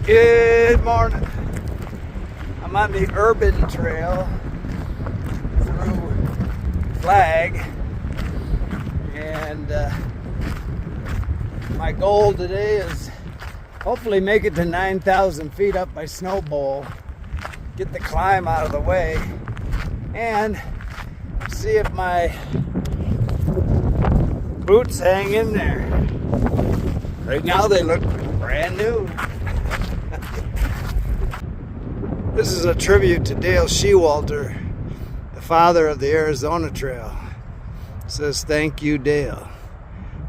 Good morning. I'm on the urban trail through Flag, and my goal today is hopefully make it to 9,000 feet up by Snow Bowl, get the climb out of the way, and see if my boots hang in there. Right now they look brand new. This is a tribute to Dale Shewalter, the father of the Arizona Trail. It says, "Thank you, Dale."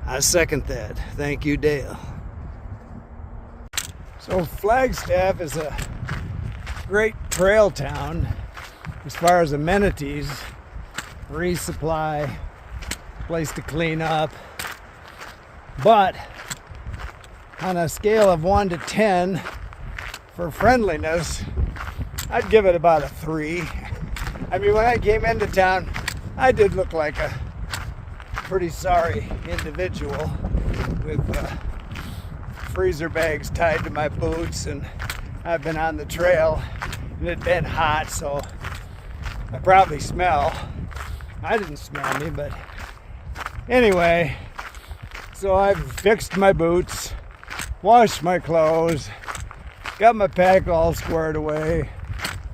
I second that. Thank you, Dale. So Flagstaff is a great trail town as far as amenities, resupply, place to clean up. But on a scale of 1 to 10 for friendliness, I'd give it about a 3. I mean, when I came into town, I did look like a pretty sorry individual with freezer bags tied to my boots, and I've been on the trail and it'd been hot, so I probably smell. I didn't smell me, but anyway, so I've fixed my boots, washed my clothes, got my pack all squared away.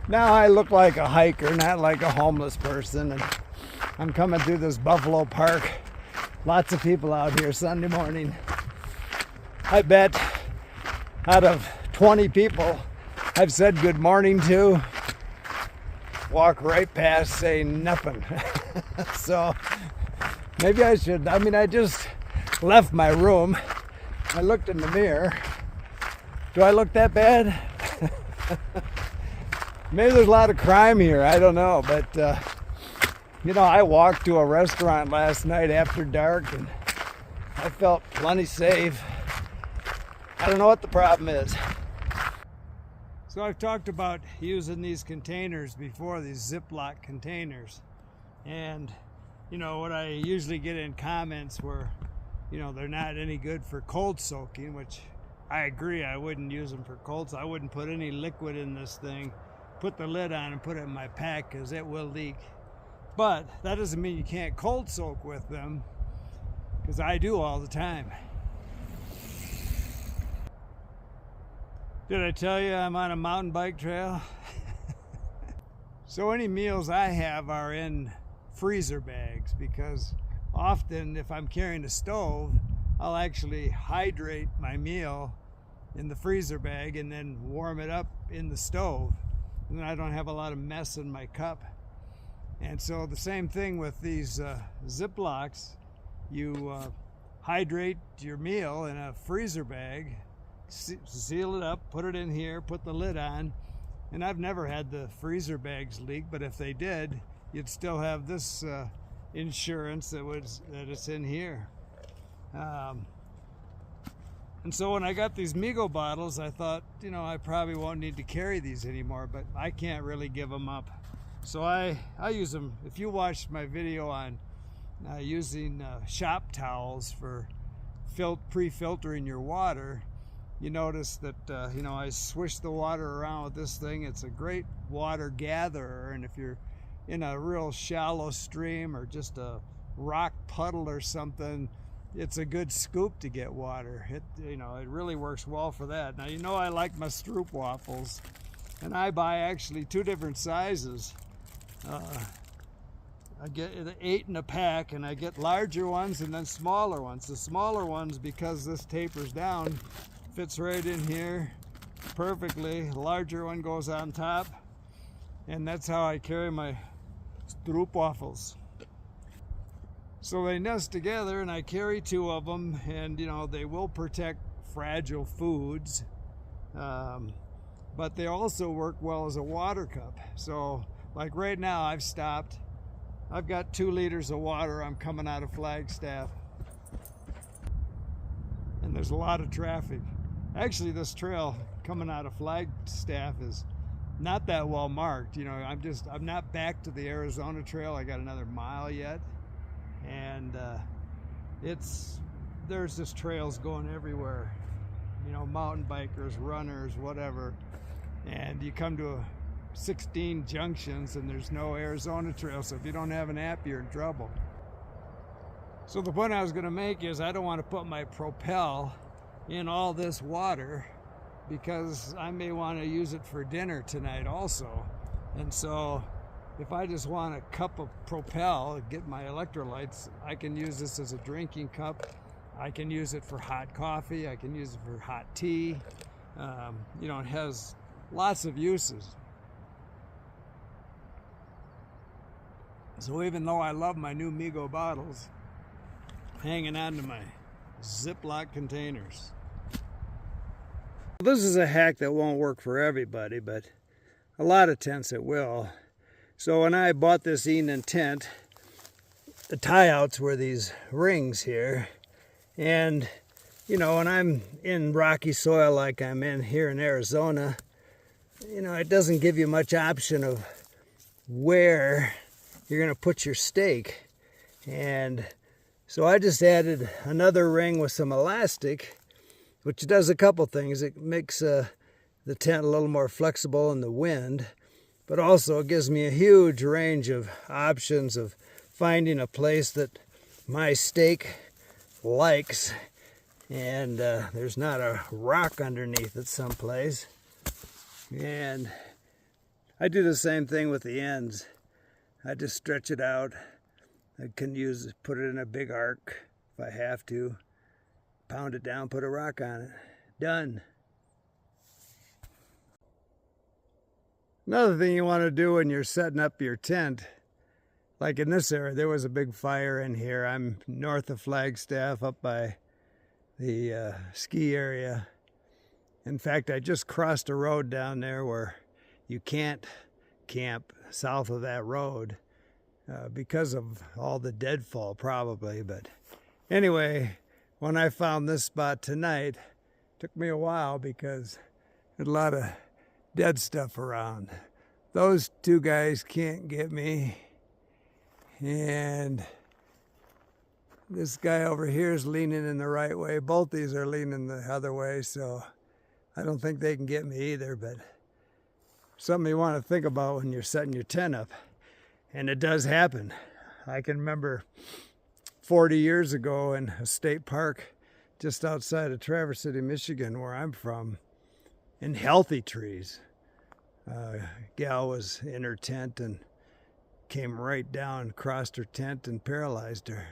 Now I look like a hiker, not like a homeless person, and I'm coming through this Buffalo Park. Lots of people out here Sunday morning. I bet out of 20 people I've said good morning to, walk right past saying nothing. So maybe I should, I just left my room. I looked in the mirror. Do I look that bad? Maybe there's a lot of crime here, I don't know, but I walked to a restaurant last night after dark and I felt plenty safe. I don't know what the problem is. So I've talked about using these containers before, these Ziploc containers, and what I usually get in comments were, they're not any good for cold soaking, which I agree. I wouldn't use them for cold, so I wouldn't put any liquid in this thing, put the lid on and put it in my pack, because it will leak. But that doesn't mean you can't cold soak with them, because I do all the time. Did I tell you I'm on a mountain bike trail? So any meals I have are in freezer bags, because often if I'm carrying a stove, I'll actually hydrate my meal in the freezer bag and then warm it up in the stove, and then I don't have a lot of mess in my cup. And so the same thing with these Ziplocs. You hydrate your meal in a freezer bag, seal it up, put it in here, put the lid on, and I've never had the freezer bags leak, but if they did, you'd still have this insurance that it's in here. And so when I got these Migo bottles, I thought, I probably won't need to carry these anymore, but I can't really give them up. So I use them. If you watched my video on using shop towels for pre-filtering your water, you notice that, I swish the water around with this thing. It's a great water gatherer, and if you're in a real shallow stream or just a rock puddle or something, it's a good scoop to get water. It really works well for that. Now, I like my stroop waffles, and I buy actually 2 different sizes. I get 8 in a pack, and I get larger ones and then smaller ones. The smaller ones, because this tapers down, fits right in here perfectly. The larger one goes on top, and that's how I carry my stroop waffles. So they nest together, and I carry 2 of them, and they will protect fragile foods, but they also work well as a water cup. So like right now, I've stopped. I've got 2 liters of water. I'm coming out of Flagstaff, and there's a lot of traffic. Actually, this trail coming out of Flagstaff is not that well marked. I'm not back to the Arizona Trail. I got another mile yet, and there's just trails going everywhere. mountain bikers, runners, whatever, and you come to 16 junctions and there's no Arizona trail, so if you don't have an app, you're in trouble. So the point I was going to make is I don't want to put my Propel in all this water because I may want to use it for dinner tonight also. And so if I just want a cup of Propel, get my electrolytes, I can use this as a drinking cup. I can use it for hot coffee. I can use it for hot tea. You know, it has lots of uses. So even though I love my new Migo bottles, hanging on to my Ziploc containers. This is a hack that won't work for everybody, but a lot of tents it will. So when I bought this Enon tent, the tieouts were these rings here. And, you know, when I'm in rocky soil like I'm in here in Arizona, you know, it doesn't give you much option of where you're going to put your stake. And so I just added another ring with some elastic, which does a couple things. It makes the tent a little more flexible in the wind, but also it gives me a huge range of options of finding a place that my stake likes, and there's not a rock underneath it someplace. And I do the same thing with the ends. I just stretch it out. I can put it in a big arc if I have to. Pound it down, put a rock on it. Done. Another thing you want to do when you're setting up your tent, like in this area, there was a big fire in here. I'm north of Flagstaff up by the ski area. In fact, I just crossed a road down there where you can't camp south of that road because of all the deadfall probably. But anyway, when I found this spot tonight, it took me a while because there's a lot of dead stuff around. Those two guys can't get me. And this guy over here is leaning in the right way. Both these are leaning the other way, so I don't think they can get me either, but something you want to think about when you're setting your tent up. And it does happen. I can remember 40 years ago in a state park just outside of Traverse City, Michigan, where I'm from, in healthy trees. A gal was in her tent and came right down, crossed her tent and paralyzed her.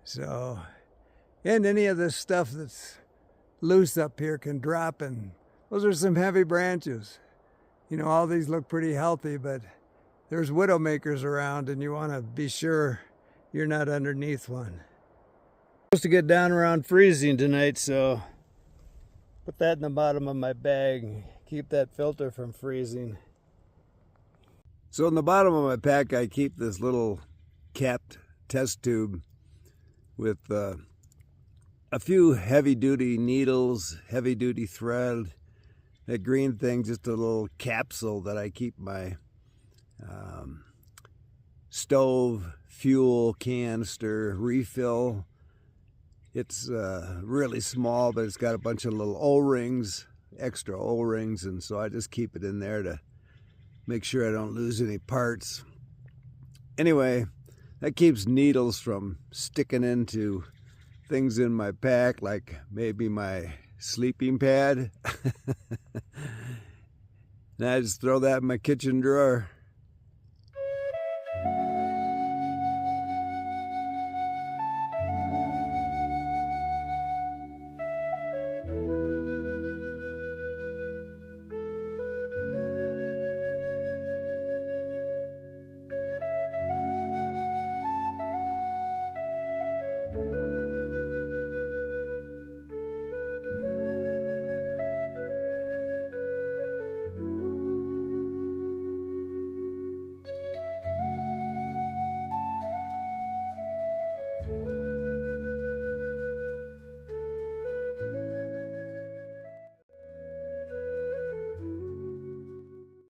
So, and any of this stuff that's loose up here can drop, and those are some heavy branches. You know, all these look pretty healthy, but there's widowmakers around and you want to be sure you're not underneath one. Supposed to get down around freezing tonight, so put that in the bottom of my bag. Keep that filter from freezing. So in the bottom of my pack, I keep this little capped test tube with a few heavy-duty needles, heavy-duty thread. That green thing, just a little capsule that I keep my stove, fuel, canister, refill. It's really small, but it's got a bunch of little O-rings, extra O-rings, and so I just keep it in there to make sure I don't lose any parts. Anyway, that keeps needles from sticking into things in my pack, like maybe my sleeping pad. And I just throw that in my kitchen drawer.